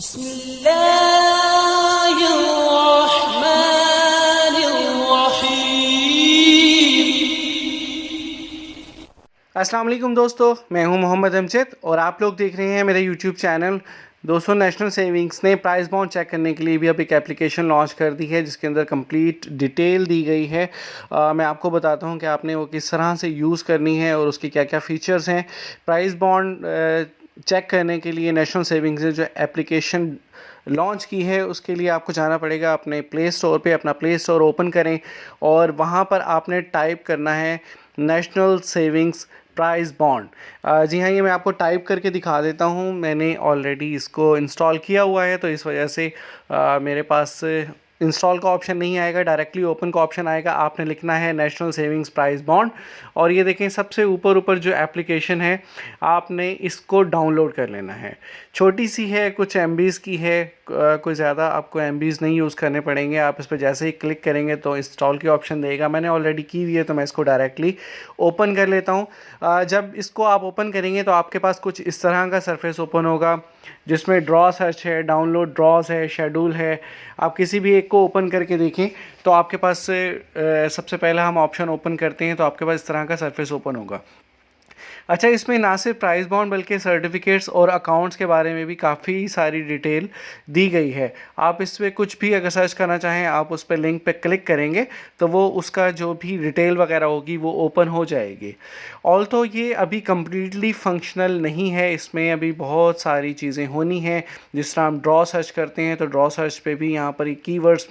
अस्सलाम वालेकुम दोस्तों, मैं हूं मोहम्मद अमजद और आप लोग देख रहे हैं मेरे यूट्यूब चैनल। दोस्तों, नेशनल सेविंग्स ने प्राइस बॉन्ड चेक करने के लिए भी अब एक एप्लीकेशन लॉन्च कर दी है जिसके अंदर कंप्लीट डिटेल दी गई है। मैं आपको बताता हूं कि आपने वो किस तरह से यूज़ करनी है और उसके क्या क्या फ़ीचर्स हैं। प्राइस बॉन्ड चेक करने के लिए नेशनल सेविंग्स ने जो एप्लीकेशन लॉन्च की है उसके लिए आपको जाना पड़ेगा अपने प्ले स्टोर पे। अपना प्ले स्टोर ओपन करें और वहाँ पर आपने टाइप करना है नेशनल सेविंग्स प्राइस बॉन्ड। जी हाँ, ये मैं आपको टाइप करके दिखा देता हूँ। मैंने ऑलरेडी इसको इंस्टॉल किया हुआ है तो इस वजह से मेरे पास इंस्टॉल का ऑप्शन नहीं आएगा, डायरेक्टली ओपन का ऑप्शन आएगा। आपने लिखना है नेशनल सेविंग्स प्राइस बॉन्ड और ये देखें सबसे ऊपर जो एप्लीकेशन है आपने इसको डाउनलोड कर लेना है। छोटी सी है, कुछ एमबीज़ की है, कोई ज़्यादा आपको एमबीज़ नहीं यूज़ करने पड़ेंगे। आप इस पर जैसे ही क्लिक करेंगे तो इंस्टॉल की ऑप्शन देगा। मैंने ऑलरेडी की हुई है तो मैं इसको डायरेक्टली ओपन कर लेता हूँ। जब इसको आप ओपन करेंगे तो आपके पास कुछ इस तरह का सरफेस ओपन होगा जिसमें ड्रॉ सर्च है, डाउनलोड ड्रॉज है, शेड्यूल है। आप किसी भी एक को ओपन करके देखें तो आपके पास सबसे पहला हम ऑप्शन ओपन करते हैं तो आपके पास इस तरह का सरफेस ओपन होगा। अच्छा, इसमें ना सिर्फ प्राइस बॉन्ड बल्कि सर्टिफिकेट्स और अकाउंट्स के बारे में भी काफ़ी सारी डिटेल दी गई है। आप इस पर कुछ भी अगर सर्च करना चाहें आप उस पर लिंक पे क्लिक करेंगे तो वो उसका जो भी डिटेल वगैरह होगी वो ओपन हो जाएगी। ऑल्थो ये अभी कम्प्लीटली फंक्शनल नहीं है, इसमें अभी बहुत सारी चीज़ें होनी हैं। जिस तरह हम ड्रॉ सर्च करते हैं तो ड्रॉ सर्च पे भी यहाँ पर कीवर्ड्स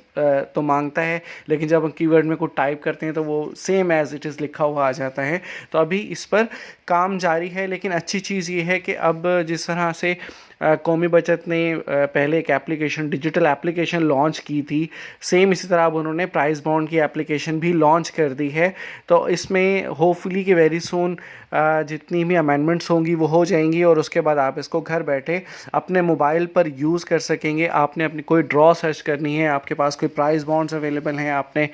तो मांगता है, लेकिन जब हम कीवर्ड में कुछ टाइप करते हैं तो वो सेम एज़ इट इज़ लिखा हुआ आ जाता है। तो अभी इस पर काम जारी है। लेकिन अच्छी चीज़ ये है कि अब जिस तरह से कौमी बचत ने पहले एक एप्लीकेशन, डिजिटल एप्लीकेशन लॉन्च की थी, सेम इसी तरह अब उन्होंने प्राइस बॉन्ड की एप्लीकेशन भी लॉन्च कर दी है। तो इसमें होपफुली कि वेरी सून जितनी भी अमेंडमेंट्स होंगी वो हो जाएंगी और उसके बाद आप इसको घर बैठे अपने मोबाइल पर यूज़ कर सकेंगे। आपने अपनी कोई ड्रॉ सर्च करनी है, आपके पास कोई प्राइस बॉन्ड्स अवेलेबल हैं, आपने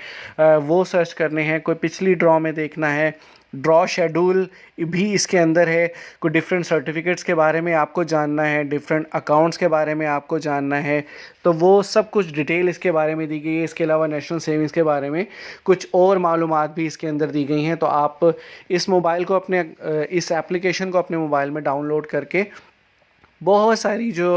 वो सर्च करने हैं, कोई पिछली ड्रॉ में देखना है, ड्रॉ शेड्यूल भी इसके अंदर है, कोई डिफरेंट सर्टिफिकेट्स के बारे में आपको जानना है, डिफरेंट अकाउंट्स के बारे में आपको जानना है, तो वो सब कुछ डिटेल इसके बारे में दी गई है। इसके अलावा नेशनल सेविंग्स के बारे में कुछ और मालूमात भी इसके अंदर दी गई हैं। तो आप इस मोबाइल को अपने इस एप्लीकेशन को अपने मोबाइल में डाउनलोड करके बहुत सारी जो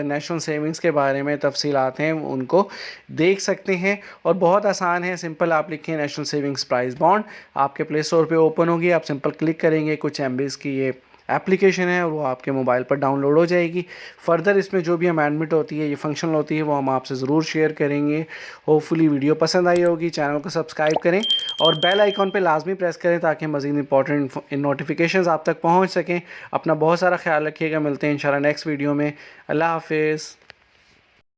नेशनल सेविंग्स के बारे में तफसीलात हैं उनको देख सकते हैं और बहुत आसान है। सिंपल आप लिखें नेशनल सेविंग्स प्राइस बॉन्ड, आपके प्ले स्टोर पे ओपन होगी, आप सिंपल क्लिक करेंगे, कुछ एमबीज़ की ये एप्लीकेशन है और वो आपके मोबाइल पर डाउनलोड हो जाएगी। फ़र्दर इसमें जो भी अमेंडमेंट होती है, ये फंक्शनल होती है, वो हम आपसे ज़रूर शेयर करेंगे। होपफुली वीडियो पसंद आई होगी। चैनल को सब्सक्राइब करें और बेल आइकॉन पे लाजमी प्रेस करें ताकि मज़ीद इंपॉर्टेंट नोटिफिकेशंस आप तक पहुंच सकें। अपना बहुत सारा ख्याल रखिएगा। मिलते हैं इंशाल्लाह नेक्स्ट वीडियो में। अल्लाह हाफिज़।